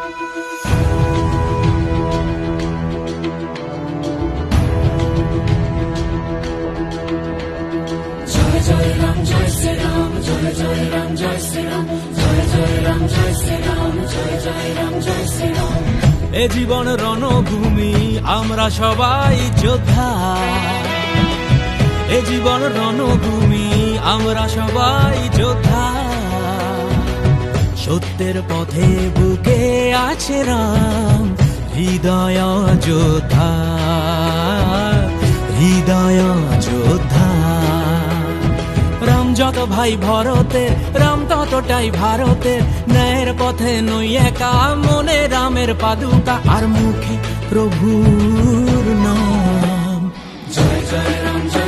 জয় জয় রাম জয় শ্রী রাম, জয় জয় রাম জয় শ্রী রাম, জয় জয় রাম জয় শ্রী রাম, জয় জয় রাম জয় শ্রী রাম। এ জীবন রণভূমি, আমরা সবাই যোদ্ধা। এ জীবন রণভূমি, আমরা সবাই যোদ্ধা। সত্যের পথে বুকে আছে রাম, হৃদয় যোদ্ধা, হৃদয় যোদ্ধা। রাম যত ভাই ভরতের, রাম ততটাই ভারতের। ন্যায়ের পথে নই একা, মনে রামের পাদুকা, আর মুখে প্রভুর নাম। জয় জয় রাম জয়